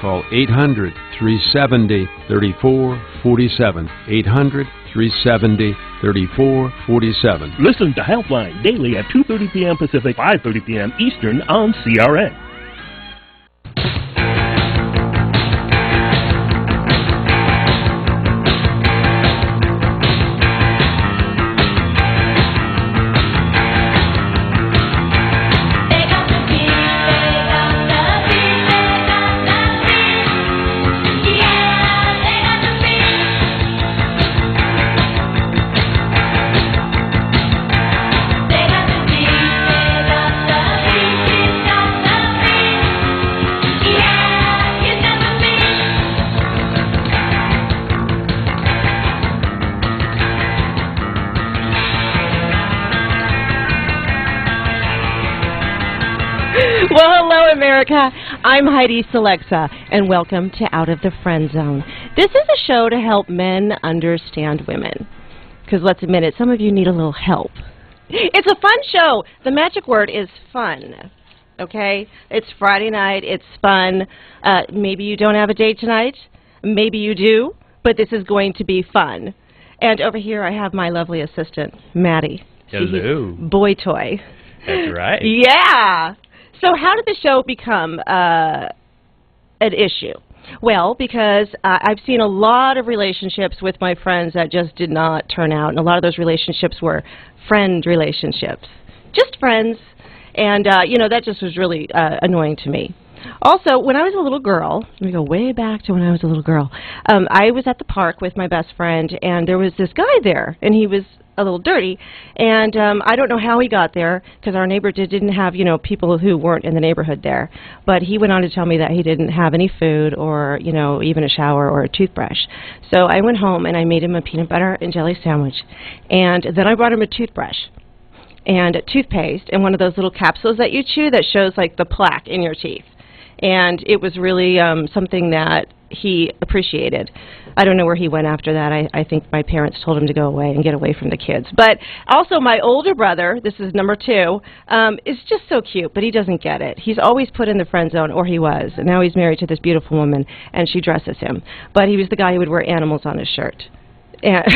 Call 800-370-3447. 800-370-3447. Listen to Helpline daily at 2:30 p.m. Pacific, 5:30 p.m. Eastern on CRN. Well, hello, America. I'm Heidi Selexa, and welcome to Out of the Friend Zone. This is a show to help men understand women. Because let's admit it, some of you need a little help. It's a fun show. The magic word is fun. Okay? It's Friday night. It's fun. Maybe you don't have a date tonight. Maybe you do. But this is going to be fun. And over here I have my lovely assistant, Maddie. Hello. Boy toy. That's right. Yeah. So how did the show become an issue? Well, because I've seen a lot of relationships with my friends that just did not turn out, and a lot of those relationships were friend relationships. Just friends, and, you know, that just was really annoying to me. Also, when I was a little girl, let me go way back to when I was a little girl, I was at the park with my best friend, and there was this guy there, and he was a little dirty, and I don't know how he got there, because our neighbor didn't have, you know, people who weren't in the neighborhood there, but he went on to tell me that he didn't have any food or, you know, even a shower or a toothbrush. So I went home and I made him a peanut butter and jelly sandwich, and then I brought him a toothbrush and toothpaste and one of those little capsules that you chew that shows like the plaque in your teeth. And it was really something that he appreciated. I don't know where he went after that. I think my parents told him to go away and get away from the kids. But also my older brother, this is number 2, is just so cute, but he doesn't get it. He's always put in the friend zone, or he was, and now he's married to this beautiful woman, and she dresses him. But he was the guy who would wear animals on his shirt. And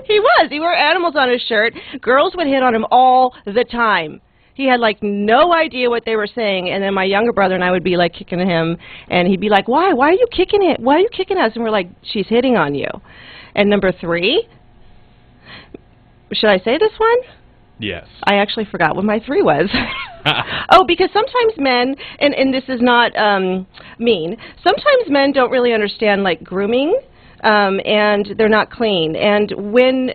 he wore animals on his shirt. Girls would hit on him all the time. He had, like, no idea what they were saying, and then my younger brother and I would be, like, kicking him, and he'd be like, why? Why are you kicking it? Why are you kicking us? And we're like, she's hitting on you. And number 3, should I say this one? Yes. I actually forgot what my 3 was. Oh, because sometimes men, and this is not mean, sometimes men don't really understand, like, grooming, and they're not clean. And when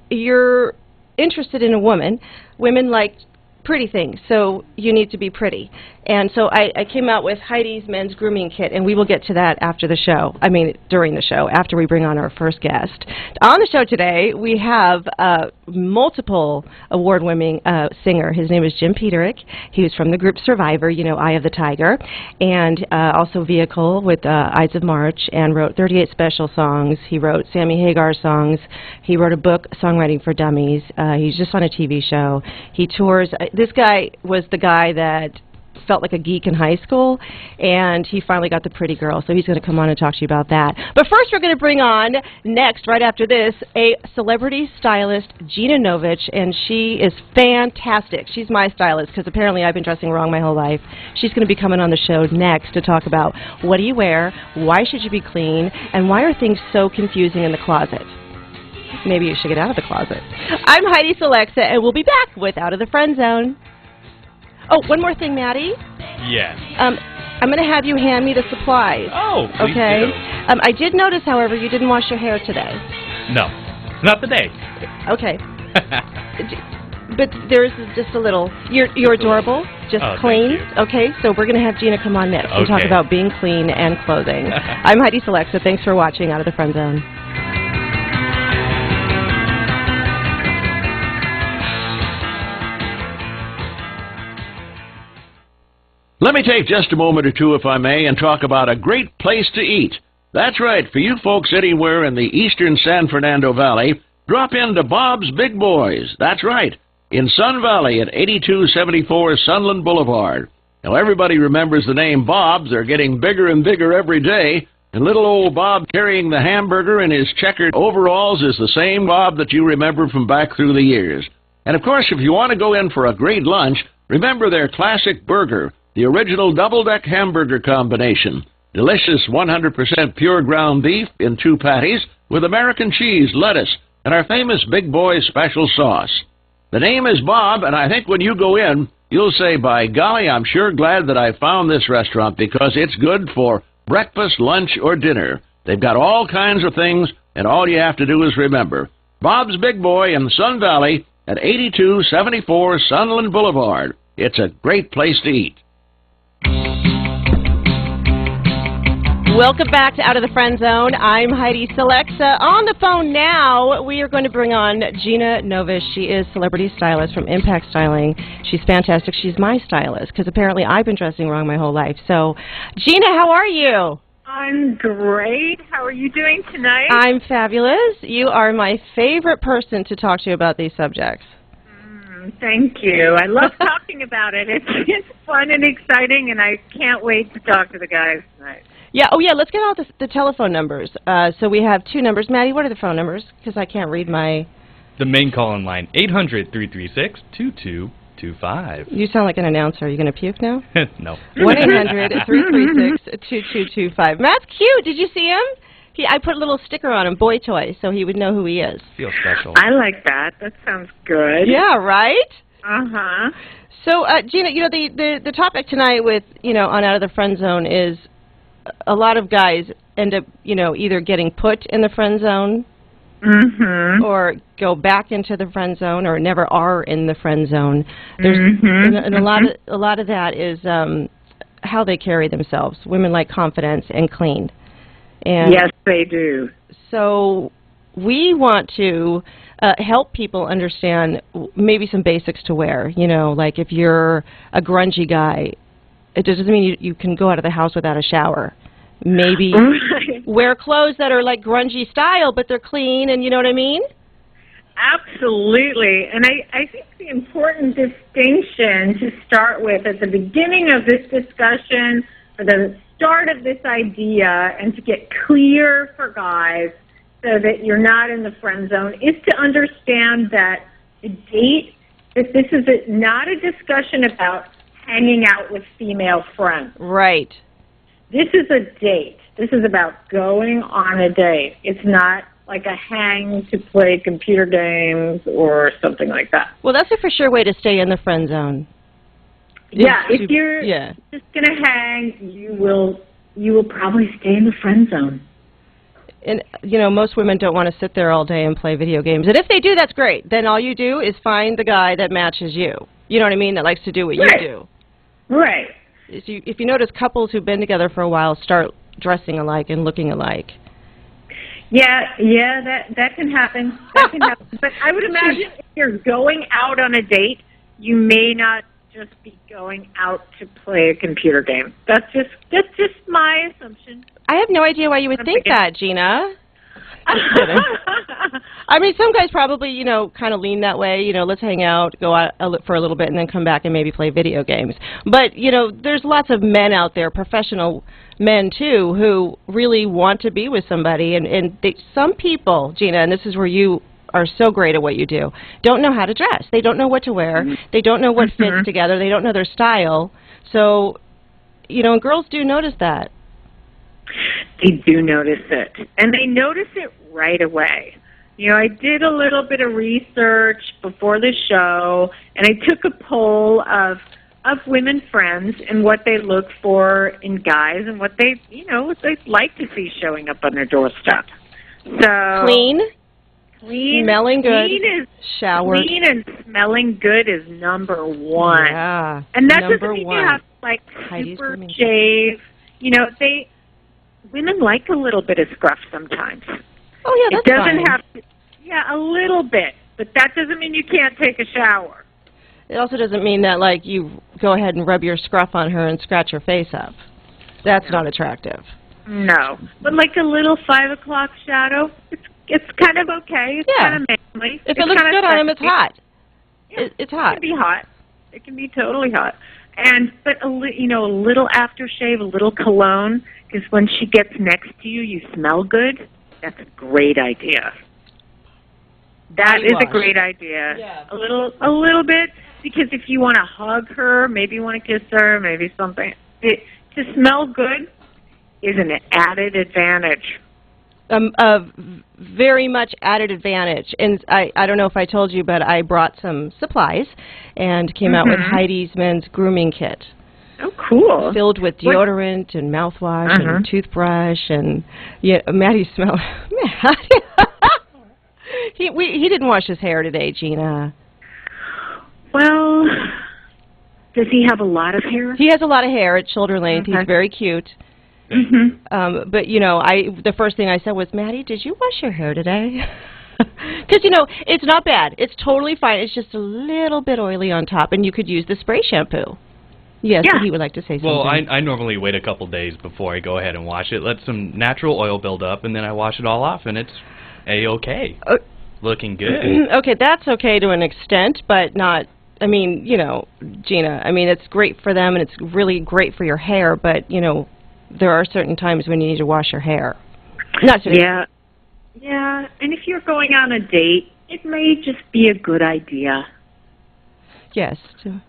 you're interested in a woman, women like pretty things, so you need to be pretty. And so I came out with Heidi's men's grooming kit, and we will get to that after the show. I mean, during the show, after we bring on our first guest. On the show today, we have multiple award-winning singer. His name is Jim Peterick. He was from the group Survivor, you know, Eye of the Tiger, and also Vehicle with Ides of March, and wrote 38 special songs. He wrote Sammy Hagar songs. He wrote a book, Songwriting for Dummies. He's just on a TV show. He tours. This guy was the guy that felt like a geek in high school, and he finally got the pretty girl, so he's going to come on and talk to you about that. But first, we're going to bring on, next, right after this, a celebrity stylist, Gina Novich, and she is fantastic. She's my stylist, because apparently I've been dressing wrong my whole life. She's going to be coming on the show next to talk about what do you wear, why should you be clean, and why are things so confusing in the closet. Maybe you should get out of the closet. I'm Heidi Selexa, and we'll be back with Out of the Friend Zone. Oh, one more thing, Maddie. Yes. I'm going to have you hand me the supplies. Oh, please okay. do. I did notice, however, you didn't wash your hair today. No, not today. Okay. But there's just a little. You're adorable, just clean. Thank you. Okay, so we're going to have Gina come on next and talk about being clean and clothing. I'm Heidi Selexa. Thanks for watching Out of the Friend Zone. Let me take just a moment or two, if I may, and talk about a great place to eat. That's right, for you folks anywhere in the eastern San Fernando Valley, drop into Bob's Big Boys. That's right, in Sun Valley at 8274 Sunland Boulevard. Now, everybody remembers the name Bob's. They're getting bigger and bigger every day. And little old Bob carrying the hamburger in his checkered overalls is the same Bob that you remember from back through the years. And, of course, if you want to go in for a great lunch, remember their classic burger, the original double-deck hamburger combination. Delicious 100% pure ground beef in 2 patties with American cheese, lettuce, and our famous Big Boy special sauce. The name is Bob, and I think when you go in, you'll say, by golly, I'm sure glad that I found this restaurant because it's good for breakfast, lunch, or dinner. They've got all kinds of things, and all you have to do is remember. Bob's Big Boy in Sun Valley at 8274 Sunland Boulevard. It's a great place to eat. Welcome back to Out of the Friend Zone. I'm Heidi Selexa. On the phone now, we are going to bring on Gina Novish. She is celebrity stylist from Impact Styling. She's fantastic. She's my stylist because apparently I've been dressing wrong my whole life. So, Gina, how are you? I'm great. How are you doing tonight? I'm fabulous. You are my favorite person to talk to about these subjects. Thank you. I love talking about it. It's fun and exciting, and I can't wait to talk to the guys tonight. Yeah. Oh, yeah. Let's get all the telephone numbers. So we have 2 numbers. Maddie, what are the phone numbers? Because I can't read my... The main call-in line, 800-336-2225. You sound like an announcer. Are you going to puke now? No. 1-800-336-2225. Matt's cute. Did you see him? I put a little sticker on him, boy toy, so he would know who he is. Feels special. I like that. That sounds good. Yeah, right? Uh-huh. So, Gina, you know, the topic tonight with, on Out of the Friend Zone is a lot of guys end up, either getting put in the friend zone or go back into the friend zone or never are in the friend zone. There's and a lot of that is how they carry themselves. Women like confidence and clean. And yes, they do. So we want to help people understand maybe some basics to wear. Like if you're a grungy guy, it doesn't mean you can go out of the house without a shower. Maybe wear clothes that are like grungy style, but they're clean, and you know what I mean? Absolutely. And I think the important distinction to start with at the beginning of this discussion, for the start of this idea, and to get clear for guys so that you're not in the friend zone, is to understand that the date, that this is not a discussion about hanging out with female friends. Right. This is a date. This is about going on a date. It's not like a hang to play computer games or something like that. Well, that's a for sure way to stay in the friend zone. Yeah, if you're just going to hang, you will probably stay in the friend zone. And, most women don't want to sit there all day and play video games. And if they do, that's great. Then all you do is find the guy that matches you. You know what I mean? That likes to do what you do. Right. If you notice couples who've been together for a while start dressing alike and looking alike. Yeah, that can happen. That can happen. But I would imagine if you're going out on a date, you may not just be going out to play a computer game. That's just my assumption. I have no idea why you would think that, Gina. I'm kidding. I mean, some guys probably, kind of lean that way. Let's hang out, go out for a little bit, and then come back and maybe play video games. But, there's lots of men out there, professional men, too, who really want to be with somebody. And some people, Gina, and this is where you are so great at what you do, don't know how to dress. They don't know what to wear. They don't know what fits together. They don't know their style. So, and girls do notice that. They do notice it, and they notice it right away. I did a little bit of research before the show, and I took a poll of women friends and what they look for in guys and what they like to see showing up on their doorstep. So clean, smelling good, showered. Clean and smelling good is number one. Yeah, and that doesn't mean you have to super shave. Women like a little bit of scruff sometimes. Oh, yeah, that's fine. It doesn't have to, a little bit, but that doesn't mean you can't take a shower. It also doesn't mean that, you go ahead and rub your scruff on her and scratch her face up. That's not attractive. No, but a little 5 o'clock shadow, it's kind of okay. It's kind of manly. If it looks good on him, it's hot. Yeah, It's hot. It can be hot. It can be totally hot. But a little aftershave, a little cologne, because when she gets next to you, you smell good. That's a great idea. That is a great idea. Yeah. A little bit, because if you want to hug her, maybe you want to kiss her, maybe something. To smell good is an added advantage. A very much added advantage. And I don't know if I told you, but I brought some supplies and came out with Heidi's men's grooming kit. Oh, cool. Filled with deodorant and mouthwash and toothbrush and Maddie smelled. He didn't wash his hair today, Gina. Well, does he have a lot of hair? He has a lot of hair at shoulder length. He's very cute. But the first thing I said was, Maddie, did you wash your hair today? Because it's not bad. It's totally fine. It's just a little bit oily on top, and you could use the spray shampoo. Yes, he would like to say something. Well, I normally wait a couple days before I go ahead and wash it. Let some natural oil build up, and then I wash it all off, and it's A-okay. Looking good. Okay, that's okay to an extent, but not, Gina, it's great for them, and it's really great for your hair, but, there are certain times when you need to wash your hair. Not today. Yeah, and if you're going on a date, it may just be a good idea. Yes.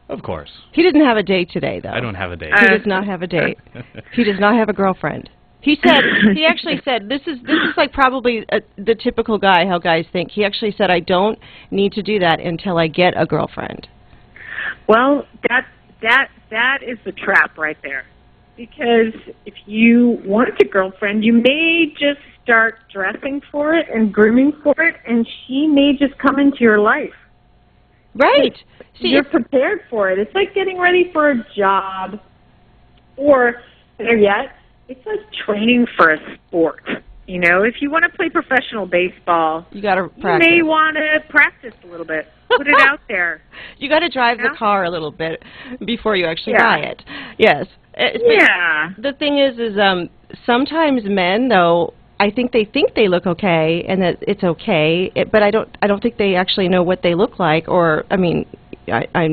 Of course. He didn't have a date today, though. I don't have a date. He does not have a date. He does not have a girlfriend. He actually said, this is like probably the typical guy, how guys think. He actually said, I don't need to do that until I get a girlfriend. Well, that is the trap right there. Because if you want a girlfriend, you may just start dressing for it and grooming for it, and she may just come into your life. Right. See, you're prepared for it. It's like getting ready for a job, or better yet, it's like training for a sport. If you want to play professional baseball, you got to practice. You may want to practice a little bit. Put it out there. You got to drive the car a little bit before you actually buy it. Yes. The thing is sometimes men, though, I think they look okay and that it's okay, but I don't think they actually know what they look like, or I'm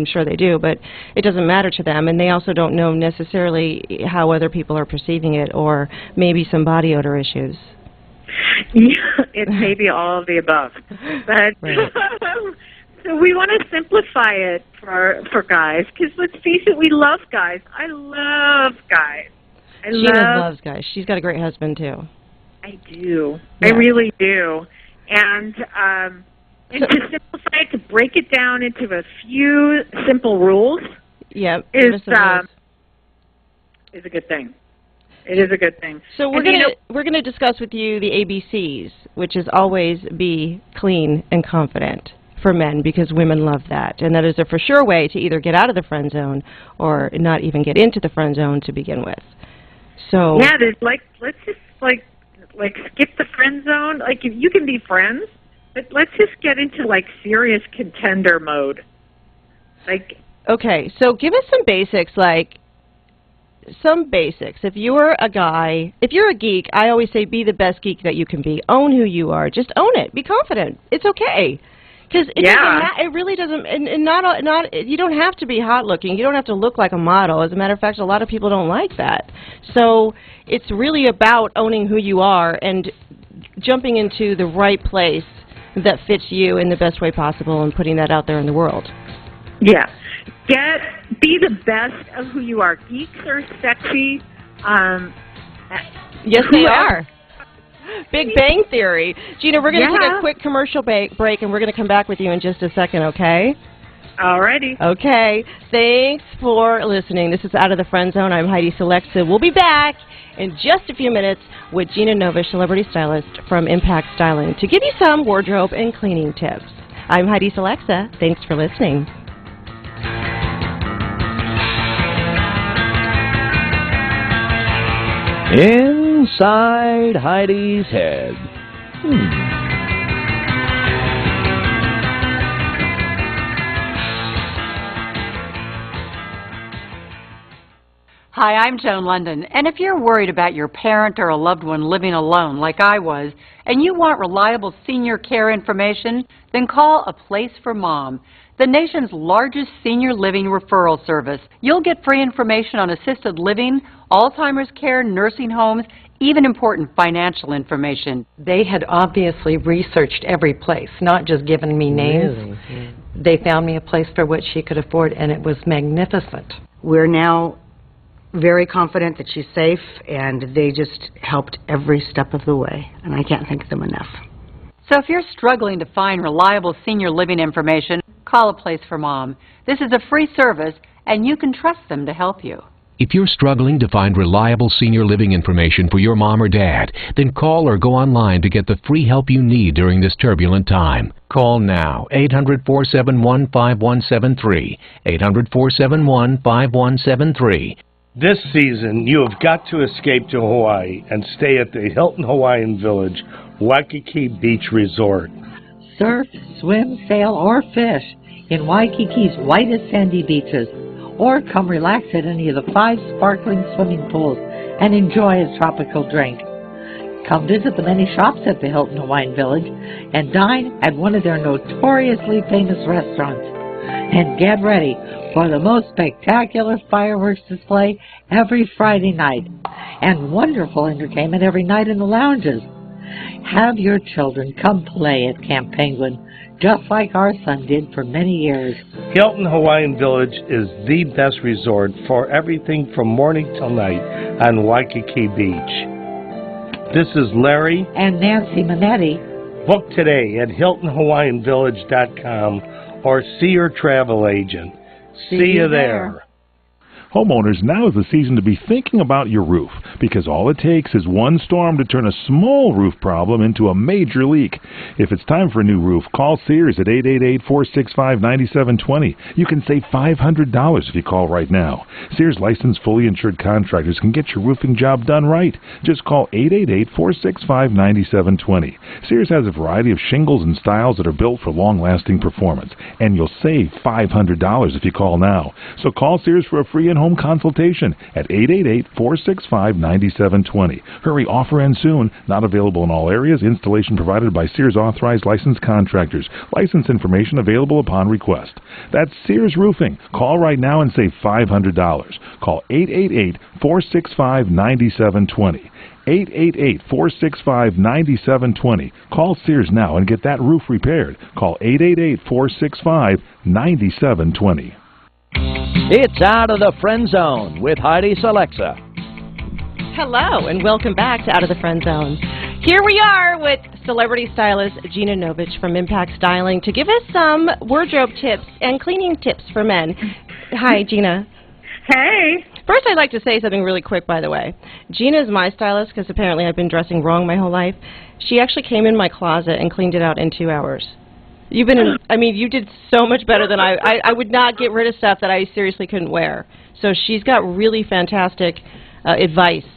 sure they do, but it doesn't matter to them, and they also don't know necessarily how other people are perceiving it, or maybe some body odor issues. Yeah, it may be all of the above, but so we want to simplify it for guys, because let's face it, we love guys. I love guys. Gina loves guys. She's got a great husband too. I do. Yeah. I really do. And to simplify it, to break it down into a few simple rules, is a good thing. It is a good thing. So we're gonna discuss with you the ABCs, which is always be clean and confident for men, because women love that, and that is a for sure way to either get out of the friend zone or not even get into the friend zone to begin with. So there's let's just skip the friend zone. Like, if you can be friends, but let's just get into serious contender mode. Okay, so give us some basics, If you're a guy, if you're a geek, I always say be the best geek that you can be. Own who you are. Just own it. Be confident. It's okay. Because it really doesn't, and you don't have to be hot looking. You don't have to look like a model. As a matter of fact, a lot of people don't like that. So it's really about owning who you are and jumping into the right place that fits you in the best way possible and putting that out there in the world. Yeah. Be the best of who you are. Geeks are sexy. Yes, they are. Big Bang Theory. Gina, we're going to take a quick commercial break, and we're going to come back with you in just a second, okay? Alrighty. Okay. Thanks for listening. This is Out of the Friend Zone. I'm Heidi Selexa. We'll be back in just a few minutes with Gina Novish, celebrity stylist from Impact Styling, to give you some wardrobe and cleaning tips. I'm Heidi Selexa. Thanks for listening. Inside Heidi's head. Hi, I'm Joan London, and if you're worried about your parent or a loved one living alone like I was, and you want reliable senior care information, then call A Place for Mom. the nation's largest senior living referral service. You'll get free information on assisted living, Alzheimer's care, nursing homes, even important financial information. They had obviously researched every place, not just given me names. Really? They found me a place for what she could afford, and it was magnificent. We're now very confident that she's safe, and they just helped every step of the way, and I can't thank them enough. So if you're struggling to find reliable senior living information, call A Place for Mom. This is a free service, and you can trust them to help you. If you're struggling to find reliable senior living information for your mom or dad, then call or go online to get the free help you need during this turbulent time. Call now, 800-471-5173, 800-471-5173. This season, you have got to escape to Hawaii and stay at the Hilton Hawaiian Village, Waikiki Beach Resort. Surf, swim, sail, or fish in Waikiki's whitest sandy beaches, or come relax at any of the 5 sparkling swimming pools and enjoy a tropical drink. Come visit the many shops at the Hilton Hawaiian Village and dine at one of their notoriously famous restaurants. And get ready for the most spectacular fireworks display every Friday night and wonderful entertainment every night in the lounges. Have your children come play at Camp Penguin, just like our son did for many years. Hilton Hawaiian Village is the best resort for everything from morning till night on Waikiki Beach. This is Larry and Nancy Minetti. Book today at HiltonHawaiianVillage.com or see your travel agent. See you there. Homeowners, now is the season to be thinking about your roof, because all it takes is one storm to turn a small roof problem into a major leak. If it's time for a new roof, call Sears at 888-465-9720. You can save $500 if you call right now. Sears licensed, fully insured contractors can get your roofing job done right. Just call 888-465-9720. Sears has a variety of shingles and styles that are built for long-lasting performance, and you'll save $500 if you call now. So call Sears for a free and home consultation at 888-465-9720. Hurry, offer ends soon. Not available in all areas. Installation provided by Sears authorized licensed contractors. License information available upon request. That's Sears Roofing. Call right now and save $500. Call 888-465-9720. 888-465-9720. Call Sears now and get that roof repaired. Call 888-465-9720. It's Out of the Friend Zone with Heidi Selexa. Hello, and welcome back to Out of the Friend Zone. Here we are with celebrity stylist Gina Novich from Impact Styling to give us some wardrobe tips and cleaning tips for men. Hi, Gina. Hey. First, I'd like to say something really quick, by the way. Gina's my stylist because apparently I've been dressing wrong my whole life. She actually came in my closet and cleaned it out in 2 hours. You've been, you did so much better than I would not get rid of stuff that I seriously couldn't wear. So she's got really fantastic advice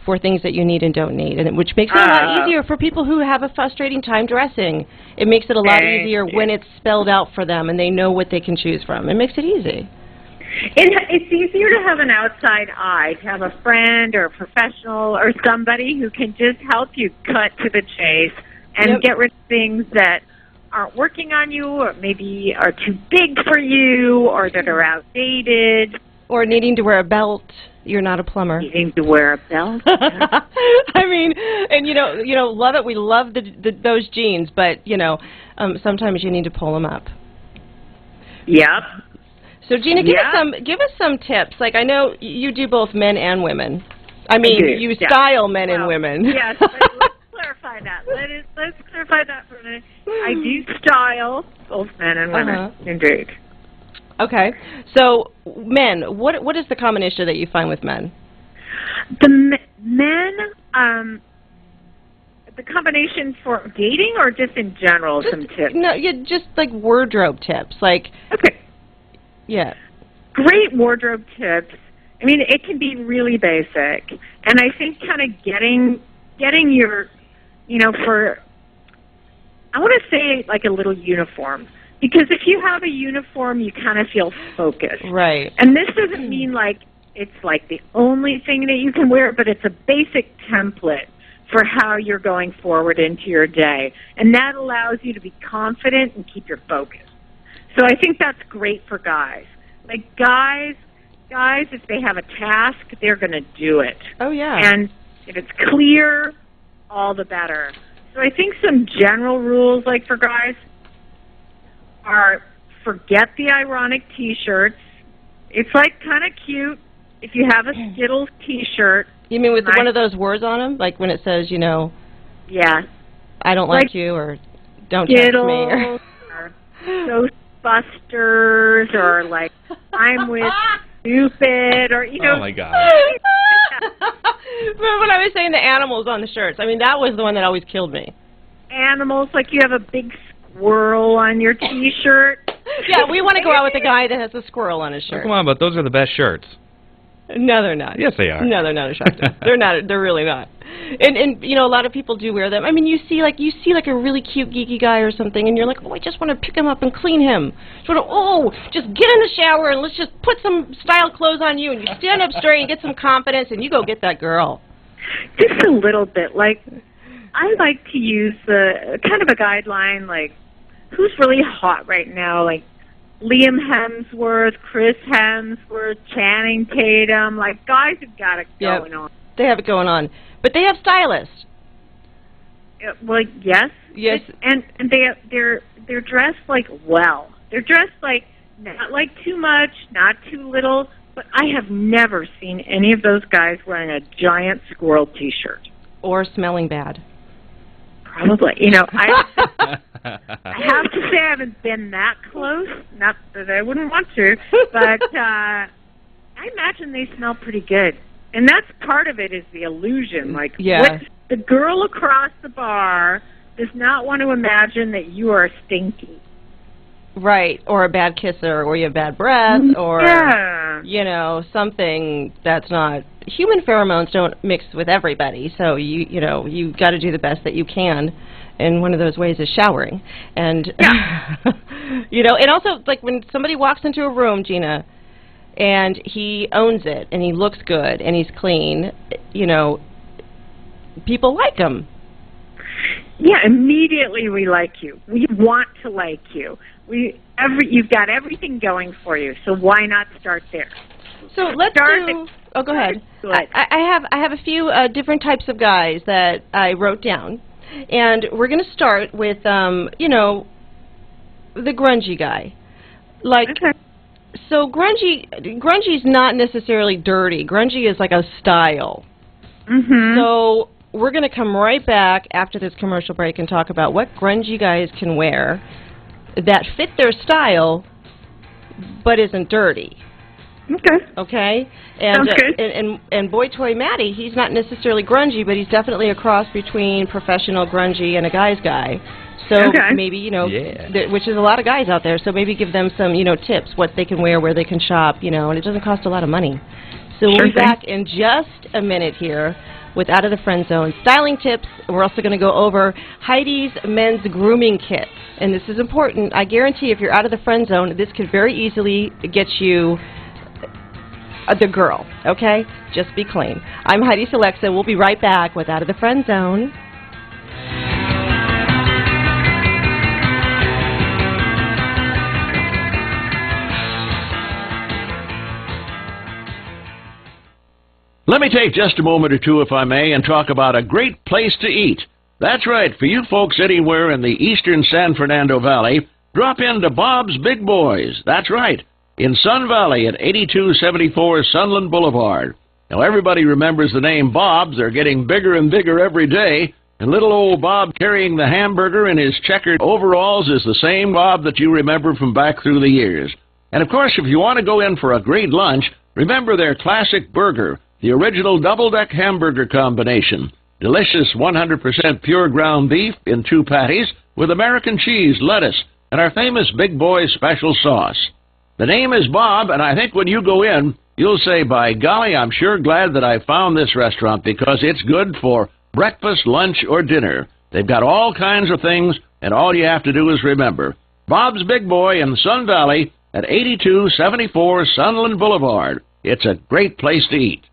for things that you need and don't need, and which makes it a lot easier for people who have a frustrating time dressing. It makes it a lot easier when it's spelled out for them and they know what they can choose from. It makes it easy. It's easier to have an outside eye, to have a friend or a professional or somebody who can just help you cut to the chase and get rid of things that aren't working on you, or maybe are too big for you, or that are outdated. Or needing to wear a belt. You're not a plumber. Needing to wear a belt. And love it. We love those jeans, but sometimes you need to pull them up. Yep. So Gina, give us some tips. Like, I know you do both men and women. You style men and women. Yes. Clarify that. Let's clarify that for a minute. I do style both men and women, indeed. Okay. So, men, what is the common issue that you find with men? The men, the combination for dating or just in general, some tips? No, just like wardrobe tips. Like, okay. Yeah. Great wardrobe tips. It can be really basic. And I think kind of getting your, I want to say like a little uniform. Because if you have a uniform, you kind of feel focused. Right. And this doesn't mean like it's like the only thing that you can wear, but it's a basic template for how you're going forward into your day. And that allows you to be confident and keep your focus. So I think that's great for guys. Like guys, if they have a task, they're going to do it. Oh, yeah. And if it's clear, all the better. So I think some general rules, like for guys, are forget the ironic T-shirts. It's like kind of cute if you have a Skittles T-shirt. You mean with one of those words on them? Like when it says, you know, yeah, I don't like you, or don't touch me. Or Ghostbusters, or like I'm with stupid, or, you know. Oh, my God. Remember when I was saying the animals on the shirts? I mean, that was the one that always killed me. Animals, like you have a big squirrel on your T-shirt. Yeah, we want to go out with a guy that has a squirrel on his shirt. Oh, come on, but those are the best shirts. No, they're not. Yes, they are. No, they're not attractive. They're not. They're really not. And you know, a lot of people do wear them. I mean, you see like a really cute geeky guy or something, and you're like, oh, I just want to pick him up and clean him. Sort of, just get in the shower and let's just put some style clothes on you, and you stand up straight and get some confidence, and you go get that girl. Just a little bit. Like, I like to use the kind of a guideline, like, who's really hot right now, like Liam Hemsworth, Chris Hemsworth, Channing Tatum. Like, guys have got it going on. They have it going on. But they have stylists. Well, yes. Yes. And they're dressed like well. They're dressed like not like too much, not too little. But I have never seen any of those guys wearing a giant squirrel T-shirt. Or smelling bad. Probably. You know, I have to say I haven't been that close. Not that I wouldn't want to, but I imagine they smell pretty good. And that's part of it, is the illusion. Like, what, the girl across the bar does not want to imagine that you are stinky. Right, or a bad kisser, or you have bad breath, or, you know, something that's not... Human pheromones don't mix with everybody, so you know, you got to do the best that you can, and one of those ways is showering. And, you know, and also, like, when somebody walks into a room, Gina, and he owns it, and he looks good, and he's clean, you know, people like him. Yeah, immediately we like you. We want to like you. You've got everything going for you, so why not start there? So let's do... Oh, go ahead. I have a few different types of guys that I wrote down, and we're going to start with, you know, the grungy guy. Like, so grungy's not necessarily dirty. Grungy is like a style. Mm-hmm. So we're going to come right back after this commercial break and talk about what grungy guys can wear that fit their style but isn't dirty. Okay. And, sounds good. And Boy Toy Matty, he's not necessarily grungy, but he's definitely a cross between professional grungy and a guy's guy. So maybe, you know, which is a lot of guys out there, so maybe give them some, you know, tips, what they can wear, where they can shop, you know, and it doesn't cost a lot of money. So we'll be back in just a minute here with Out of the Friend Zone styling tips. We're also going to go over Heidi's men's grooming kit. And this is important. I guarantee if you're out of the friend zone, this could very easily get you the girl, okay? Just be clean. I'm Heidi Selexa. We'll be right back with Out of the Friend Zone. Let me take just a moment or two, if I may, and talk about a great place to eat. That's right, for you folks anywhere in the eastern San Fernando Valley, drop into Bob's Big Boys. That's right, in Sun Valley at 8274 Sunland Boulevard. Now, everybody remembers the name Bob's. They're getting bigger and bigger every day, and little old Bob carrying the hamburger in his checkered overalls is the same Bob that you remember from back through the years. And, of course, if you want to go in for a great lunch, remember their classic burger, the original double-deck hamburger combination. Delicious 100% pure ground beef in 2 patties with American cheese, lettuce, and our famous Big Boy special sauce. The name is Bob, and I think when you go in, you'll say, by golly, I'm sure glad that I found this restaurant because it's good for breakfast, lunch, or dinner. They've got all kinds of things, and all you have to do is remember. Bob's Big Boy in Sun Valley at 8274 Sunland Boulevard. It's a great place to eat.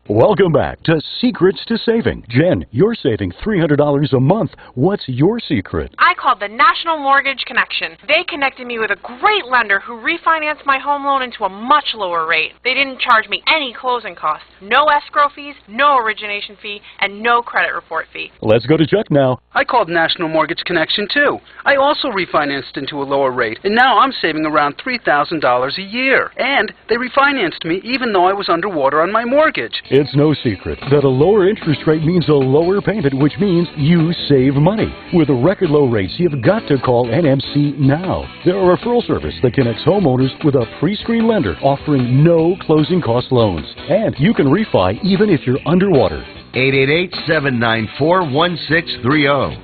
Welcome back to Secrets to Saving. Jen, you're saving $300 a month. What's your secret? I called the National Mortgage Connection. They connected me with a great lender who refinanced my home loan into a much lower rate. They didn't charge me any closing costs, no escrow fees, no origination fee, and no credit report fee. Let's go to Chuck now. I called National Mortgage Connection too. I also refinanced into a lower rate, and now I'm saving around $3,000 a year. And they refinanced me even though I was underwater on my mortgage. It's no secret that a lower interest rate means a lower payment, which means you save money. With record low rates, you've got to call NMC now. They're a referral service that connects homeowners with a pre-screened lender offering no closing cost loans. And you can refi even if you're underwater. 888-794-1630.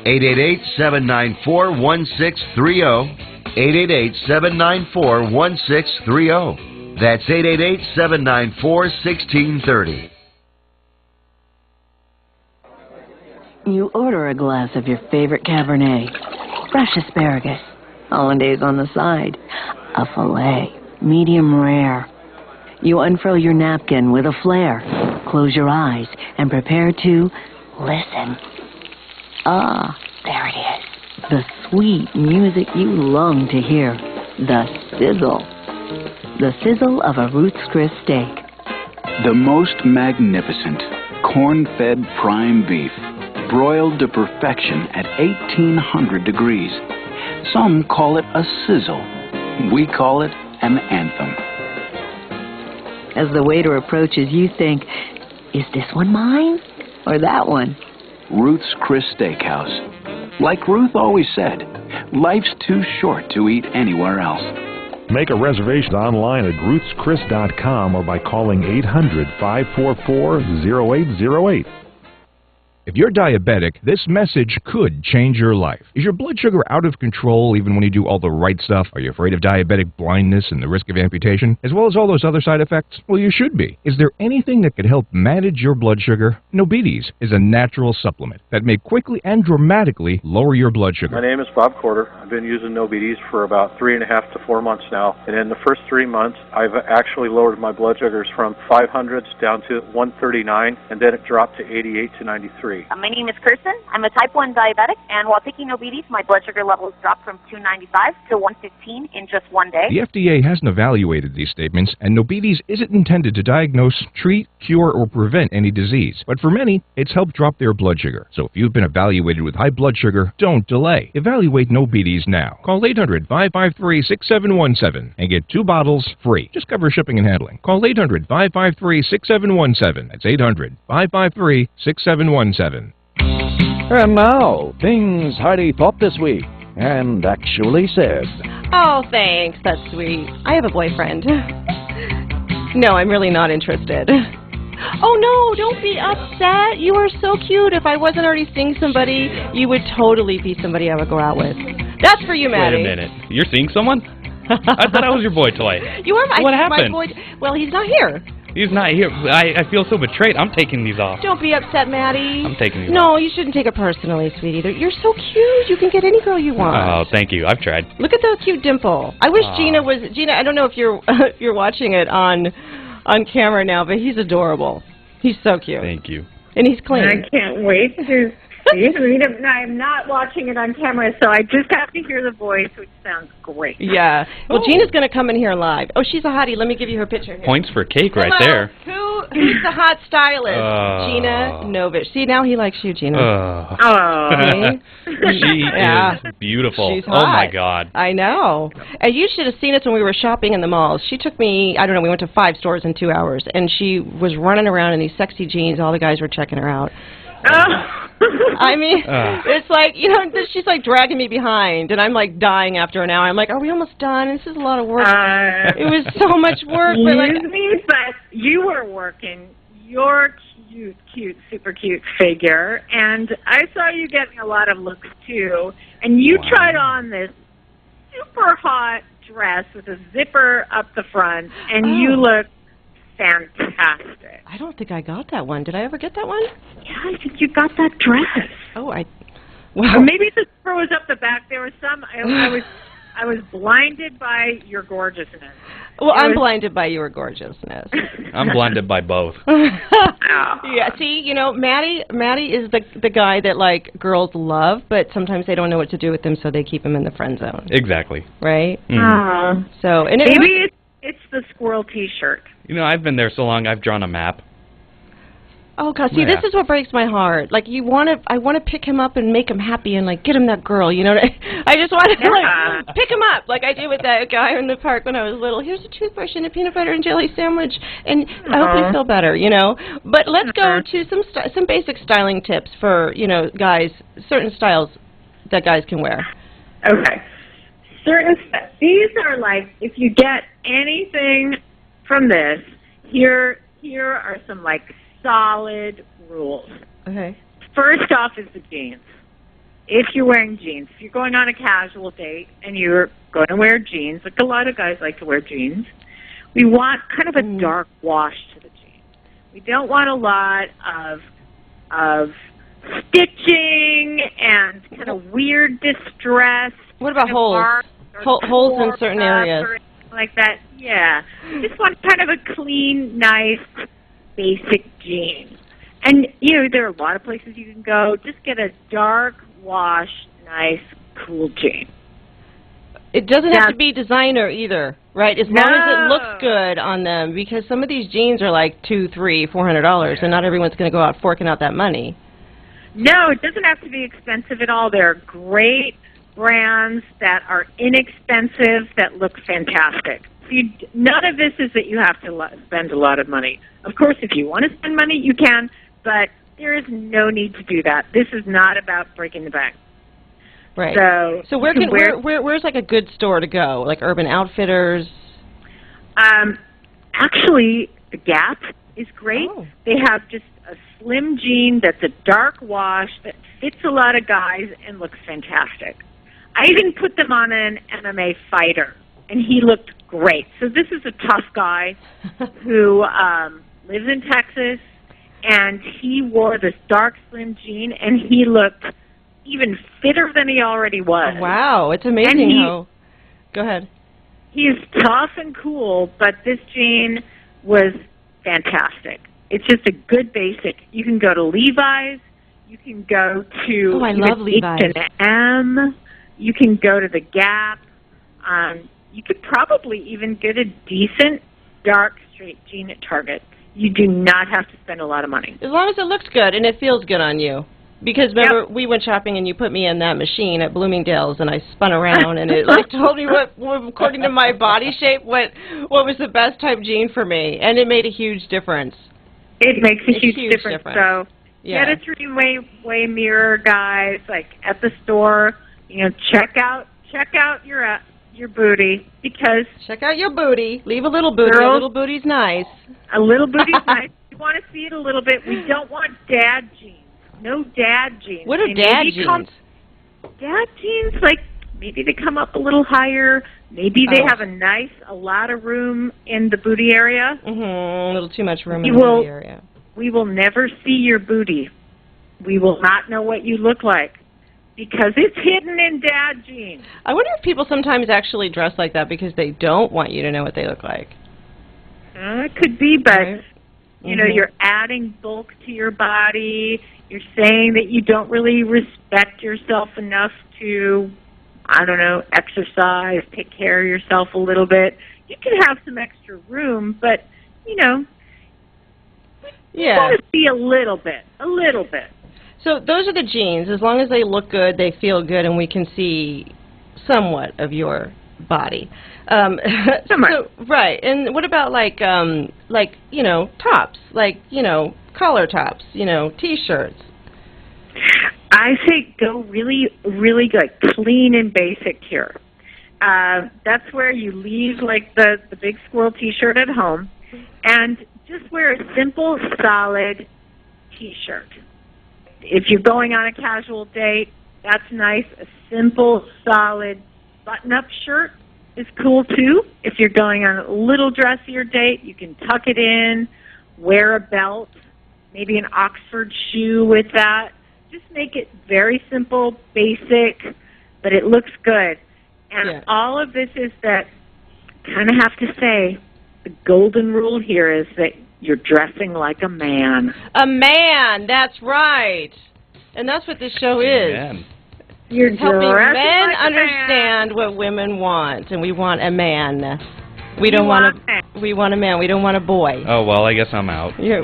888-794-1630. 888-794-1630. That's 888-794-1630. You order a glass of your favorite Cabernet, fresh asparagus, hollandaise on the side, a filet, medium rare. You unfurl your napkin with a flair, close your eyes, and prepare to listen. Ah, there it is. The sweet music you long to hear. The sizzle. The sizzle of a Ruth's Chris steak. The most magnificent corn-fed prime beef, broiled to perfection at 1800 degrees. Some call it a sizzle. We call it an anthem. As the waiter approaches, you think, is this one mine or that one? Ruth's Chris Steakhouse. Like Ruth always said, life's too short to eat anywhere else. Make a reservation online at ruthschris.com or by calling 800-544-0808. If you're diabetic, this message could change your life. Is your blood sugar out of control even when you do all the right stuff? Are you afraid of diabetic blindness and the risk of amputation, as well as all those other side effects? Well, you should be. Is there anything that could help manage your blood sugar? Nobetes is a natural supplement that may quickly and dramatically lower your blood sugar. My name is Bob Corder. I've been using Nobetes for about 3.5 to 4 months now, and in the first 3 months, I've actually lowered my blood sugars from 500s down to 139, and then it dropped to 88 to 93. My name is Kirsten. I'm a type 1 diabetic, and while taking Nobetes, my blood sugar levels dropped from 295 to 115 in just 1 day. The FDA hasn't evaluated these statements, and Nobetes isn't intended to diagnose, treat, cure, or prevent any disease. But for many, it's helped drop their blood sugar. So if you've been evaluated with high blood sugar, don't delay. Evaluate Nobetes now. Call 800-553-6717 and get 2 bottles free. Just cover shipping and handling. Call 800-553-6717. That's 800-553-6717. And now, things Heidi thought this week and actually said. Oh, thanks. That's sweet. I have a boyfriend. No, I'm really not interested. Oh, no, don't be upset. You are so cute. If I wasn't already seeing somebody, you would totally be somebody I would go out with. That's for you, Maddie. Wait a minute. You're seeing someone? I thought I was your boy toy. You are my, what happened? My boy. Well, he's not here. He's not here. I feel so betrayed. I'm taking these off. Don't be upset, Maddie. I'm taking these off. No, you shouldn't take it personally, sweetie. You're so cute. You can get any girl you want. Oh, thank you. I've tried. Look at that cute dimple. I wish Gina was... Gina, I don't know if you're if you're watching it on camera now, but he's adorable. He's so cute. Thank you. And he's clean. I can't wait to see it. I'm not watching it on camera, so I just have to hear the voice, which sounds great. Yeah. Well, Gina's going to come in here live. Oh, she's a hottie. Let me give you her picture here. Points for cake right Hello. there. Who's the hot stylist? Gina Novich. See, now he likes you, Gina. She is beautiful. She's hot. Oh, my God. I know. And you should have seen us when we were shopping in the malls. She took me, I don't know, we went to 5 stores in 2 hours, and she was running around in these sexy jeans. All the guys were checking her out. I mean, it's like, you know, she's like dragging me behind, and I'm like dying after an hour. I'm like, are we almost done? This is a lot of work. It was so much work. But you were working your cute, super cute figure, and I saw you getting a lot of looks too, and you tried on this super hot dress with a zipper up the front, and you look fantastic. I don't think I got that one. Did I ever get that one? Yeah, I think you got that dress. Oh, Or maybe the zipper was up the back. There was some. I was blinded by your gorgeousness. Well, I'm blinded by your gorgeousness. I'm blinded by both. Yeah, see, you know, Maddie is the guy that, like, girls love, but sometimes they don't know what to do with him, so they keep him in the friend zone. Exactly. Right? Mm. So, and maybe it's the squirrel T-shirt. You know, I've been there so long, I've drawn a map. Oh God! See, this is what breaks my heart. Like, I want to pick him up and make him happy and like get him that girl. You know, I just want to like pick him up, like I did with that guy in the park when I was little. Here's a toothbrush and a peanut butter and jelly sandwich, and I hope you feel better. You know. But let's go to some basic styling tips for, you know, guys. Certain styles that guys can wear. Okay. These are like, if you get anything from this, here are some like solid rules. Okay. First off is the jeans. If you're wearing jeans, if you're going on a casual date and you're going to wear jeans, like a lot of guys like to wear jeans, we want kind of a dark wash to the jeans. We don't want a lot of stitching and kind of weird distress. What about holes? Holes in certain areas. Or like that, yeah. Just want kind of a clean, nice, basic jean. And, you know, there are a lot of places you can go. Just get a dark wash, nice, cool jean. It doesn't have to be designer either, right? As long as it looks good on them, because some of these jeans are like $200, $300, $400, and not everyone's going to go out forking out that money. No, it doesn't have to be expensive at all. There are great brands that are inexpensive that look fantastic. None of this is that you have to spend a lot of money. Of course, if you want to spend money, you can, but there is no need to do that. This is not about breaking the bank. Right. So where's like a good store to go? Like Urban Outfitters? Actually, the Gap is great. Oh. They have just a slim jean that's a dark wash that fits a lot of guys and looks fantastic. I even put them on an MMA fighter, and he looked great. So this is a tough guy who lives in Texas, and he wore this dark slim jean, and he looked even fitter than he already was. Wow, it's amazing how... Go ahead. He's tough and cool, but this jean was fantastic. It's just a good basic. You can go to Levi's. You can go to I love Levi's. H&M. You can go to the Gap. You could probably even get a decent dark straight jean at Target. You do not have to spend a lot of money. As long as it looks good and it feels good on you. Because remember, we went shopping and you put me in that machine at Bloomingdale's and I spun around and it like told me what according to my body shape, what was the best type jean for me. And it made a huge difference. It makes a huge difference. So yeah. Get a three-way mirror, guys. Like at the store, you know, check out your booty, because check out your booty. Leave a little booty. Girls, a little booty's nice. A little booty's nice. We want to see it a little bit. We don't want dad jeans. No dad jeans. What are dad jeans? Dad jeans, like maybe they come up a little higher. Maybe they have a lot of room in the booty area. A little too much room in the booty area. We will never see your booty. We will not know what you look like because it's hidden in dad jeans. I wonder if people sometimes actually dress like that because they don't want you to know what they look like. It could be, but you know, you're adding bulk to your body. You're saying that you don't really respect yourself enough to, I don't know, exercise, take care of yourself a little bit. You can have some extra room, but, you know, you want to see a little bit. So those are the jeans. As long as they look good, they feel good, and we can see somewhat of your body. Right. And what about like you know, tops, like, you know, collar tops, you know, T-shirts? I say go really, really good, clean and basic here. That's where you leave like the big squirrel T-shirt at home, and just wear a simple, solid T-shirt. If you're going on a casual date, that's nice. A simple, solid button-up shirt is cool too. If you're going on a little dressier date, you can tuck it in, wear a belt, maybe an Oxford shoe with that. Just make it very simple, basic, but it looks good. And all of this is that, kind of have to say, the golden rule here is that you're dressing like a man. A man, that's right. And that's what this show is. Amen. You're helping dressing men like a understand what women want, and we want a man. We don't want a. We want a man. We don't want a boy. Oh, well, I guess I'm out. You're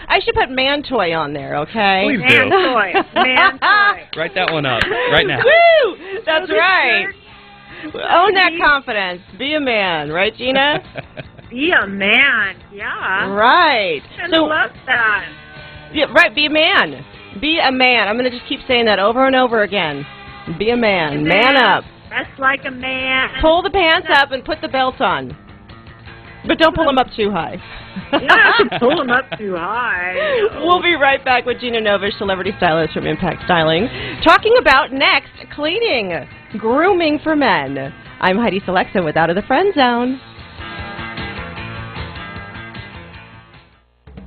I should put man toy on there, okay? Please do. Man toy. Man toy. Write that one up right now. Woo! That's right. Own that confidence. Be a man, right, Gina? Be a man, yeah. Right. I love that. Yeah, right, be a man. Be a man. I'm going to just keep saying that over and over again. Be a man. Man up. Dress like a man. Pull the pants up and put the belt on. But don't pull them up too high. You don't have to pull them up too high. We'll be right back with Gina Novich, celebrity stylist from Impact Styling, talking about next, cleaning, grooming for men. I'm Heidi Selexa with Out of the Friend Zone.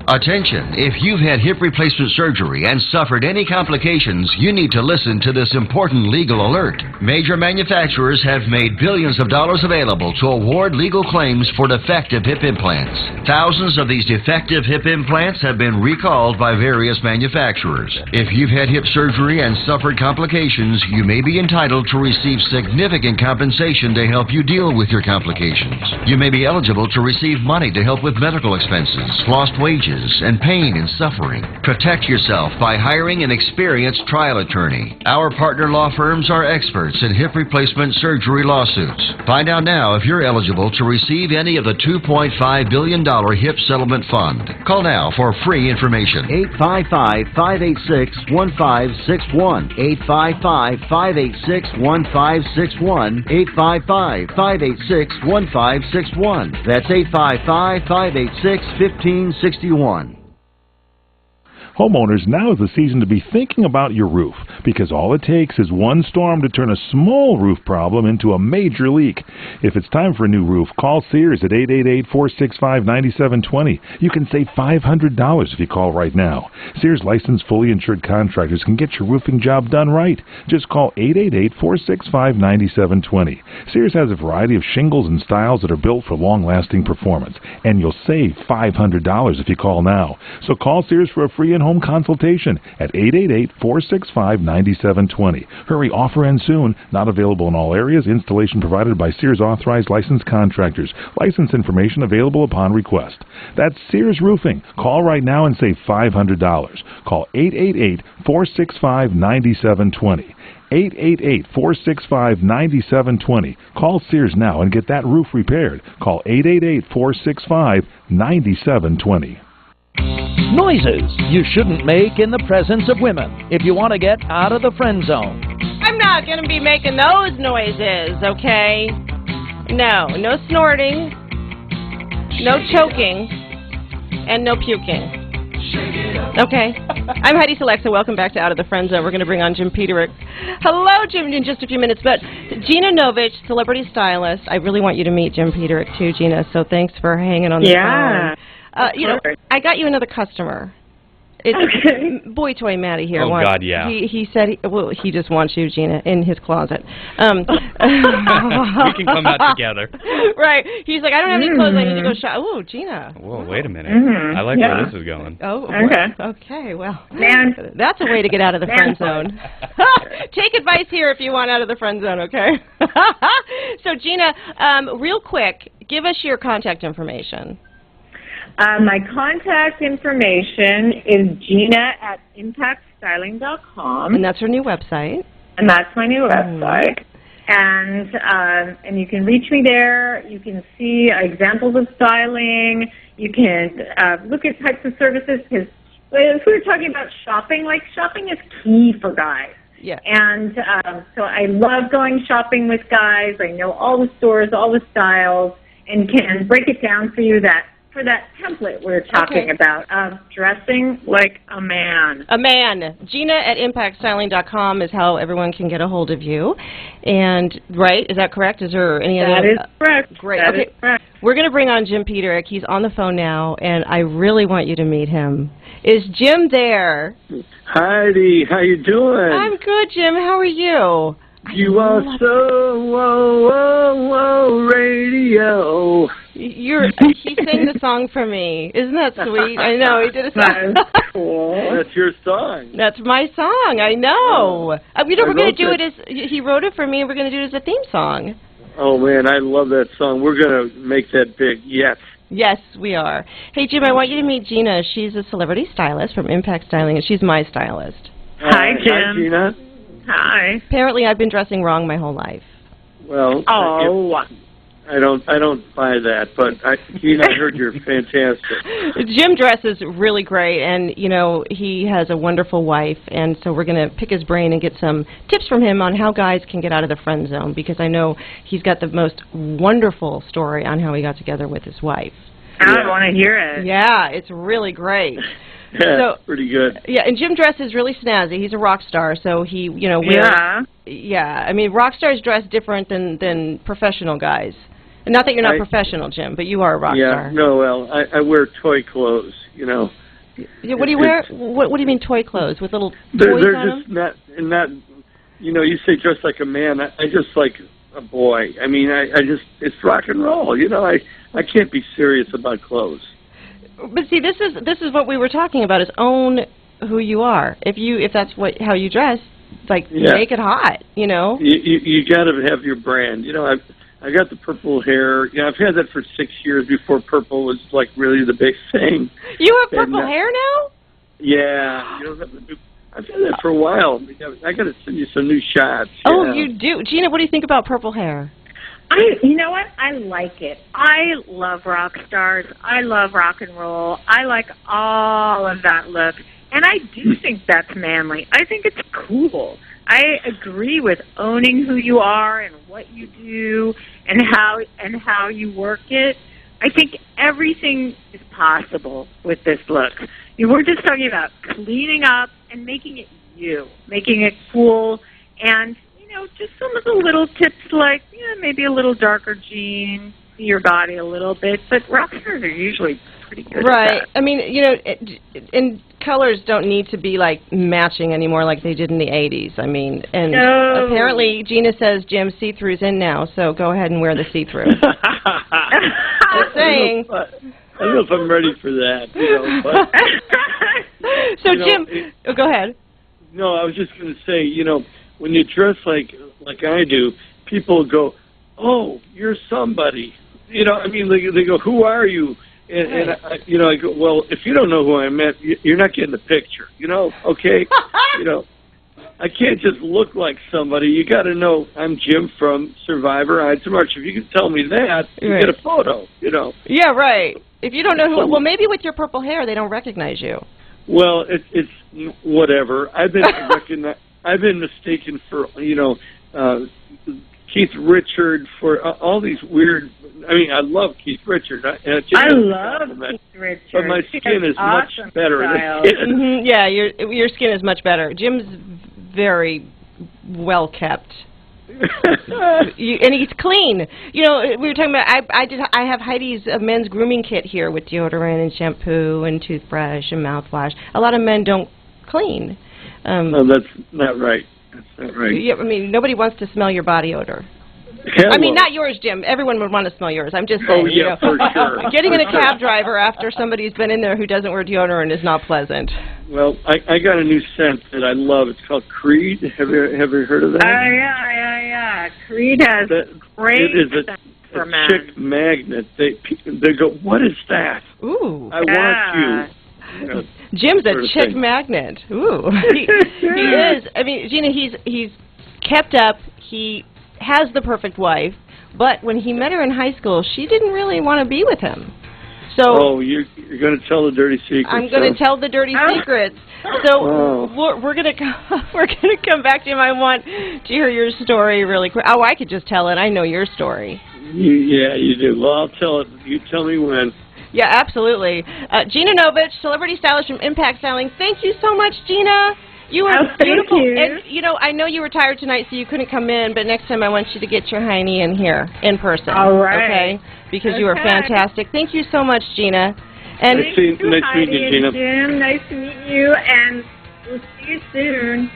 Attention, if you've had hip replacement surgery and suffered any complications, you need to listen to this important legal alert. Major manufacturers have made billions of dollars available to award legal claims for defective hip implants. Thousands of these defective hip implants have been recalled by various manufacturers. If you've had hip surgery and suffered complications, you may be entitled to receive significant compensation to help you deal with your complications. You may be eligible to receive money to help with medical expenses, lost wages, and pain and suffering. Protect yourself by hiring an experienced trial attorney. Our partner law firms are experts in hip replacement surgery lawsuits. Find out now if you're eligible to receive any of the $2.5 billion HIP settlement fund. Call now for free information. 855-586-1561. 855-586-1561. 855-586-1561. That's 855-586-1561. Homeowners, now is the season to be thinking about your roof, because all it takes is one storm to turn a small roof problem into a major leak. If it's time for a new roof, call Sears at 888-465-9720. You can save $500 if you call right now. Sears licensed, fully insured contractors can get your roofing job done right. Just call 888-465-9720. Sears has a variety of shingles and styles that are built for long-lasting performance, and you'll save $500 if you call now. So call Sears for a free home consultation at 888-465-9720. Hurry, offer ends soon. Not available in all areas. Installation provided by Sears authorized licensed contractors. License information available upon request. That's Sears Roofing. Call right now and save $500. Call 888-465-9720. 888-465-9720. Call Sears now and get that roof repaired. Call 888-465-9720. Noises you shouldn't make in the presence of women if you want to get out of the friend zone. I'm not going to be making those noises, okay? No snorting, no choking, and no puking. Okay. I'm Heidi Selexa. Welcome back to Out of the Friend Zone. We're going to bring on Jim Peterick. Hello, Jim, in just a few minutes. But Gina Novich, celebrity stylist. I really want you to meet Jim Peterick, too, Gina, so thanks for hanging on the phone. I got you another customer. It's Boy Toy Matty here. Oh, God, yeah. He said he just wants you, Gina, in his closet. We can come out together. Right. He's like, I don't have any clothes. I need to go shop. Oh, Gina. Whoa, wait a minute. I like where this is going. Oh, okay. Okay, well, Man. that's a way to get out of the friend zone. Take advice here if you want out of the friend zone, okay? So, Gina, real quick, give us your contact information. My contact information is Gina@impactstyling.com. And that's her new website. And that's my new website. And you can reach me there. You can see examples of styling. You can look at types of services, because if we were talking about shopping, like shopping is key for guys. Yeah. And so I love going shopping with guys. I know all the stores, all the styles, and can break it down for you for that template we're talking about of dressing like a man. A man. Gina@impactstyling.com is how everyone can get a hold of you. And, right, is that correct? Is there any other? That is correct. Great. That okay. is correct. We're going to bring on Jim Peterick. He's on the phone now, and I really want you to meet him. Is Jim there? Heidi, how you doing? I'm good, Jim. How are you? You are so radio. He sang the song for me. Isn't that sweet? I know, he did a song. That's cool. That's your song. That's my song, I know. We're going to do it as, he wrote it for me, and we're going to do it as a theme song. Oh, man, I love that song. We're going to make that big, yes. Yes, we are. Hey, Jim, I want you to meet Gina. She's a celebrity stylist from Impact Styling, and she's my stylist. Hi, Jim. Hi, Gina. Hi. Apparently, I've been dressing wrong my whole life. Well, I don't buy that, but Gina, I heard you're fantastic. Jim dresses really great, and, you know, he has a wonderful wife, and so we're going to pick his brain and get some tips from him on how guys can get out of the friend zone, because I know he's got the most wonderful story on how he got together with his wife. I want to hear it. Yeah, it's really great. Yeah, so, pretty good. Yeah, and Jim dresses really snazzy. He's a rock star, so he, you know, yeah. I mean, rock stars dress different than professional guys. And not that you're not professional, Jim, but you are a rock star. Yeah, no, well, I wear toy clothes, you know. Yeah, what do you wear? What do you mean toy clothes? With little toys they're on just not, you know, you say dress like a man. I just like a boy. I mean, I just, it's rock and roll, you know. I can't be serious about clothes. But see, this is what we were talking about, is own who you are. If that's how you dress, like, make it hot, you know. You got to have your brand. You know, I got the purple hair. You know, I've had that for 6 years before purple was like really the big thing. You have purple hair now? Yeah. You know, I've had that for a while. I got to send you some new shots. Oh, you do, Gina. What do you think about purple hair? You know what? I like it. I love rock stars. I love rock and roll. I like all of that look. And I do think that's manly. I think it's cool. I agree with owning who you are and what you do and how you work it. I think everything is possible with this look. We're just talking about cleaning up and making it you, making it cool, and just some of the little tips like, maybe a little darker jeans, see your body a little bit, but rock stars are usually pretty good right. at that. I mean, and colors don't need to be, like, matching anymore like they did in the 80s. I mean, and apparently Gina says, Jim, see-through's in now, so go ahead and wear the see-through. Just saying. I don't know if I'm ready for that, but... So, Jim, go ahead. No, I was just going to say, when you dress like I do, people go, "Oh, you're somebody." I mean, they go, "Who are you?" And I go, "Well, if you don't know who I met, you're not getting the picture." Okay? I can't just look like somebody. You got to know I'm Jim from Survivor. I had some March. If you can tell me that, you get a photo. Yeah, right. If you don't know who, well, maybe with your purple hair, they don't recognize you. Well, it's whatever. I've been mistaken for, Keith Richard, for all these weird... I mean, I love Keith Richard. I love Keith Richard. But my skin is awesome much better style. than his. Yeah, your skin is much better. Jim's very well kept. And he's clean. We were talking about, I have Heidi's men's grooming kit here with deodorant and shampoo and toothbrush and mouthwash. A lot of men don't clean. No, that's not right. That's not right. Yeah, I mean, nobody wants to smell your body odor. Hell I mean, no. not yours, Jim. Everyone would want to smell yours. I'm just saying. Oh, yeah, for sure. Getting in a cab driver after somebody's been in there who doesn't wear deodorant is not pleasant. Well, I got a new scent that I love. It's called Creed. Have you heard of that? Yeah. Creed has great It is a men. chick magnet. They go, "What is that?" Ooh. I want you. Jim's a chick magnet. Ooh. He is. I mean, Gina, he's kept up. He has the perfect wife, but when he met her in high school, she didn't really want to be with him. So you're going to tell the dirty secrets. I'm going to tell the dirty secrets. So we're going to come back to him. I want to hear your story really quick. Oh, I could just tell it. I know your story. Yeah, you do. Well, I'll tell it. You tell me when. Yeah, absolutely. Gina Novich, celebrity stylist from Impact Styling. Thank you so much, Gina. You are beautiful. Thank you. And, I know you were tired tonight, so you couldn't come in, but next time I want you to get your Heidi in here, in person. All right. Okay? Because you are fantastic. Thank you so much, Gina. And nice meeting you, Gina. Jim, nice to meet you, and we'll see you soon.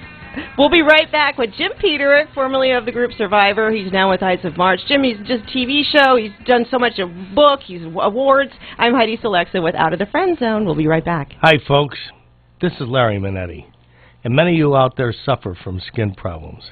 We'll be right back with Jim Peterick, formerly of the group Survivor. He's now with Ides of March. Jim, he's just TV show. He's done so much, a book, he's awards. I'm Heidi Selexa with Out of the Friend Zone. We'll be right back. Hi, folks. This is Larry Minetti. And many of you out there suffer from skin problems.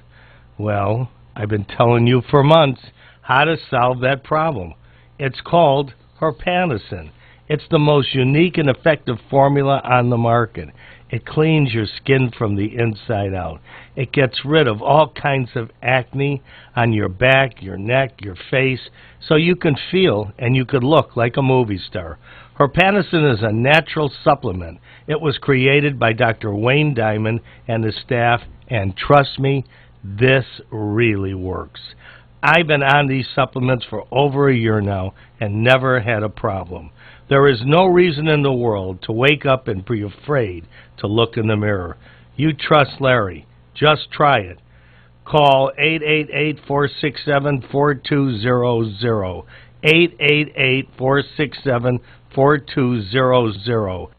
Well, I've been telling you for months how to solve that problem. It's called Herpanicin. It's the most unique and effective formula on the market. It cleans your skin from the inside out. It gets rid of all kinds of acne on your back, your neck, your face, so you can feel and you could look like a movie star. Herpanicin is a natural supplement. It was created by Dr. Wayne Diamond and his staff, and trust me, this really works. I've been on these supplements for over a year now and never had a problem. There is no reason in the world to wake up and be afraid to look in the mirror. You trust Larry. Just try it. Call 888-467-4200. 888-467-4200.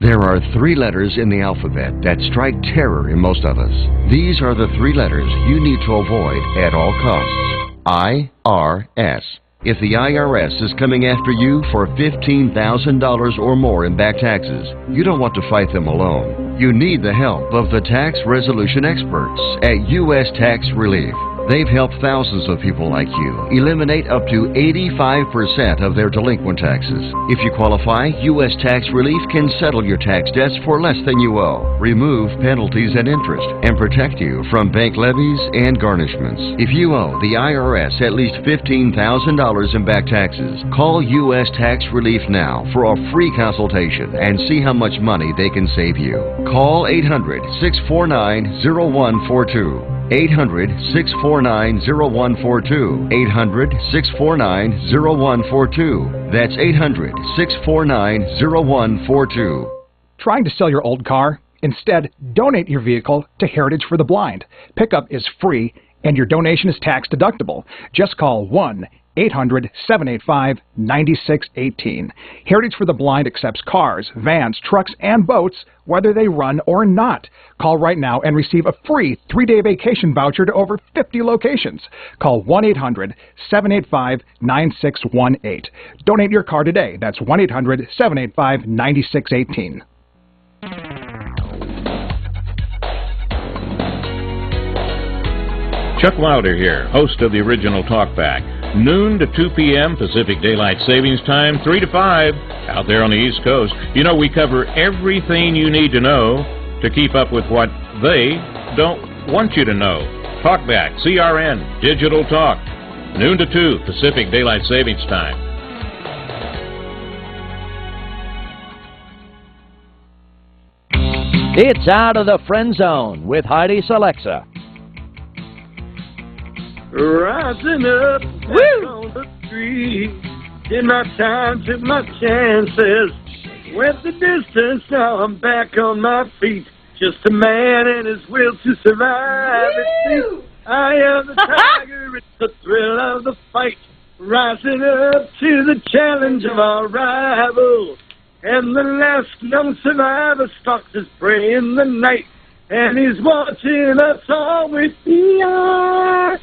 There are 3 letters in the alphabet that strike terror in most of us. These are the 3 letters you need to avoid at all costs. IRS. If the IRS is coming after you for $15,000 or more in back taxes, you don't want to fight them alone. You need the help of the tax resolution experts at U.S. Tax Relief. They've helped thousands of people like you eliminate up to 85% of their delinquent taxes. If you qualify, U.S. Tax Relief can settle your tax debts for less than you owe, remove penalties and interest, and protect you from bank levies and garnishments. If you owe the IRS at least $15,000 in back taxes, call U.S. Tax Relief now for a free consultation and see how much money they can save you. Call 800-649-0142. 800-649-0142. 800-649-0142. That's 800-649-0142. Trying to sell your old car? Instead, donate your vehicle to Heritage for the Blind. Pickup is free and your donation is tax deductible. Just call 1-800-785-9618. Heritage for the Blind accepts cars, vans, trucks, and boats, whether they run or not. Call right now and receive a free 3-day vacation voucher to over 50 locations. Call 1-800-785-9618. Donate your car today. That's 1-800-785-9618. Chuck Wilder here, host of the original Talkback. Noon to 2 p.m. Pacific Daylight Savings Time, 3 to 5, out there on the East Coast. You know, we cover everything you need to know to keep up with what they don't want you to know. Talkback, CRN, Digital Talk, noon to 2, Pacific Daylight Savings Time. It's Out of the Friend Zone with Heidi Selexa. Rising up back on the street. Did my time, took my chances. Went the distance, now I'm back on my feet. Just a man and his will to survive. I am the tiger, it's the thrill of the fight. Rising up to the challenge of our rival. And the last known survivor stalks his prey in the night. And he's watching us all with the eye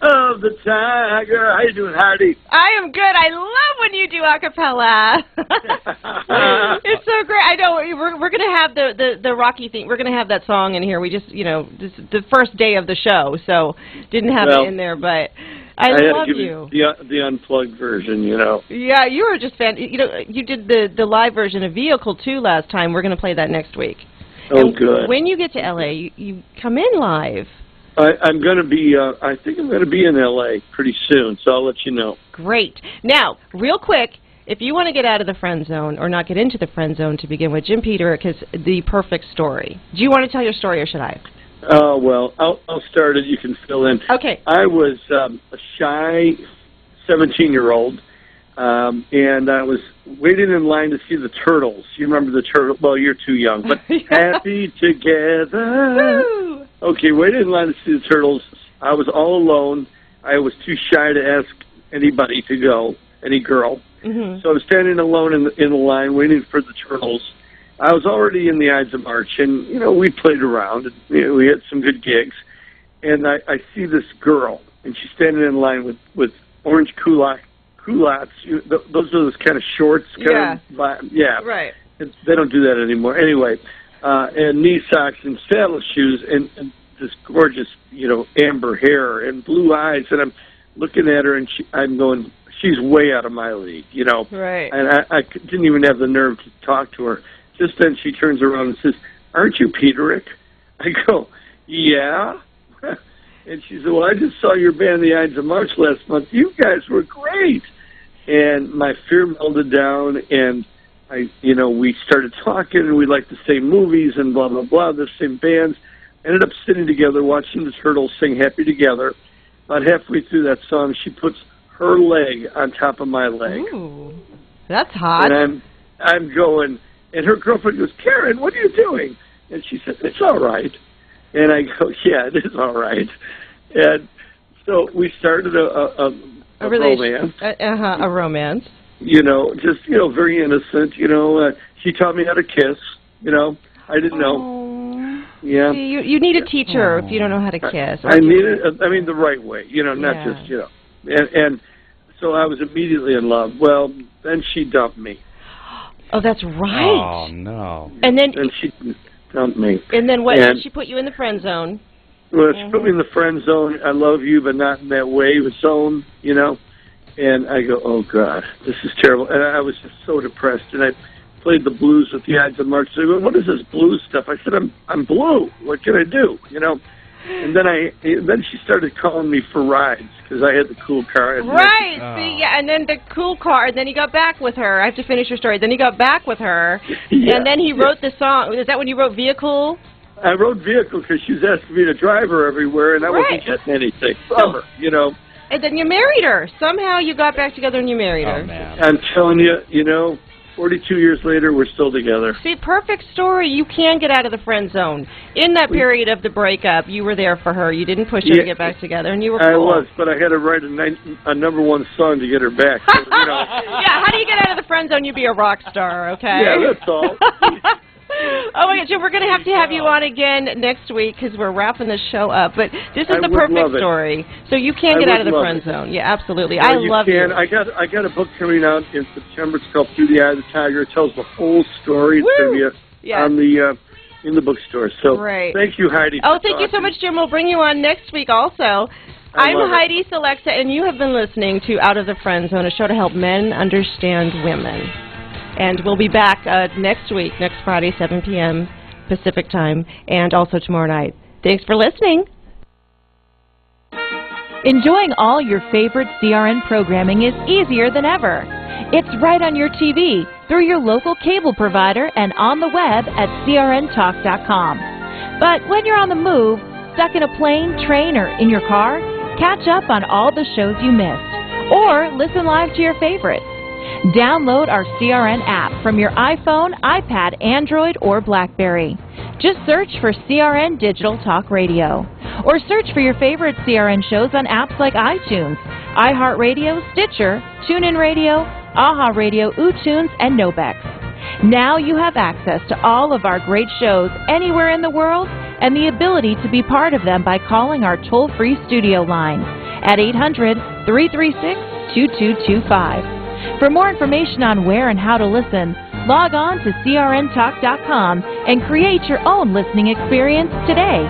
of the tiger. How you doing, Heidi? I am good. I love when you do a cappella. It's so great. I know we're going to have the Rocky thing. We're going to have that song in here. We just, this is the first day of the show, so didn't have it in there, but I love you. The unplugged version, you know. Yeah, you were just you did the live version of Vehicle 2 last time. We're going to play that next week. Oh, and good. When you get to L.A., you come in live. I'm going to be, I think I'm going to be in L.A. pretty soon, so I'll let you know. Great. Now, real quick, if you want to get out of the friend zone or not get into the friend zone to begin with, Jim Peterick is the perfect story. Do you want to tell your story or should I? Well, I'll start it. You can fill in. Okay. I was a shy 17-year-old, and I was waiting in line to see the Turtles. You remember the Turtles? Well, you're too young, but Happy Together. Woo! Okay, waiting in line to see the Turtles. I was all alone. I was too shy to ask anybody to go, any girl. Mm-hmm. So I was standing alone in the line waiting for the Turtles. I was already in the Ides of March, and, you know, we played around. And, you know, we had some good gigs. And I see this girl, and she's standing in line with orange culottes. Those are those kind of shorts. Yeah. Right. And they don't do that anymore. Anyway, and knee socks and saddle shoes and this gorgeous, you know, amber hair and blue eyes. And I'm looking at her, and I'm going, she's way out of my league, you know. Right. And I didn't even have the nerve to talk to her. Just then she turns around and says, "Aren't you Peterick?" I go, "Yeah." And she said, "Well, I just saw your band, the Ides of March, last month. You guys were great." And my fear melted down, and we started talking, and we liked the same movies and blah, blah, blah, the same bands. Ended up sitting together, watching the Turtles sing Happy Together. About halfway through that song, she puts her leg on top of my leg. Ooh, that's hot. And I'm going, and her girlfriend goes, "Karen, what are you doing?" And she said, "It's all right." And I go, "Yeah, it is all right." And so we started a romance. A romance. You know, just, you know, very innocent. You know, she taught me how to kiss. You know, I didn't know. Yeah. See, you need a teacher if you don't know how to kiss. I need it. I mean, the right way. You know, not just, you know. And so I was immediately in love. Well, then she dumped me. Oh, that's right. Oh, no. And then she dumped me. And then what? And She put you in the friend zone. Well, she put me in the friend zone. I love you, but not in that way zone, you know. And I go, "Oh God, this is terrible." And I was just so depressed. And I played the blues with the Ides of March. They go, "What is this blues stuff?" I said, "I'm blue. What can I do?" You know. And then she started calling me for rides because I had the cool car. Right. See, yeah. And then the cool car. And then he got back with her. I have to finish your story. Then he got back with her. And then he wrote the song. Is that when you wrote Vehicle? I wrote Vehicle because she was asking me to drive her everywhere, and I wasn't getting anything from her, you know. And then you married her. Somehow you got back together and you married her. Man. I'm telling you, you know, 42 years later, we're still together. See, perfect story. You can get out of the friend zone. In that period of the breakup, you were there for her. You didn't push her to get back together, and you were cool. I was, but I had to write a #1 song to get her back. So, you know. Yeah, how do you get out of the friend zone? You be a rock star, okay? Yeah, that's all. Oh my God, Jim, we're going to have you on again next week because we're wrapping the show up. But this is the perfect story. So you can get out of the friend zone. Yeah, absolutely. I love you. I got a book coming out in September. It's called Through the Eye of the Tiger. It tells the whole story. It's going to be on the in the bookstore. So thank you, Heidi. Oh, thank you so much, Jim. We'll bring you on next week also. I'm Heidi Selexa, and you have been listening to Out of the Friend Zone, a show to help men understand women. And we'll be back next week, next Friday, 7 p.m. Pacific time, and also tomorrow night. Thanks for listening. Enjoying all your favorite CRN programming is easier than ever. It's right on your TV, through your local cable provider, and on the web at crntalk.com. But when you're on the move, stuck in a plane, train, or in your car, catch up on all the shows you missed, or listen live to your favorites. Download our CRN app from your iPhone, iPad, Android, or BlackBerry. Just search for CRN Digital Talk Radio. Or search for your favorite CRN shows on apps like iTunes, iHeartRadio, Stitcher, TuneIn Radio, AHA Radio, uTunes, and Nobex. Now you have access to all of our great shows anywhere in the world and the ability to be part of them by calling our toll-free studio line at 800-336-2225. For more information on where and how to listen, log on to crntalk.com and create your own listening experience today.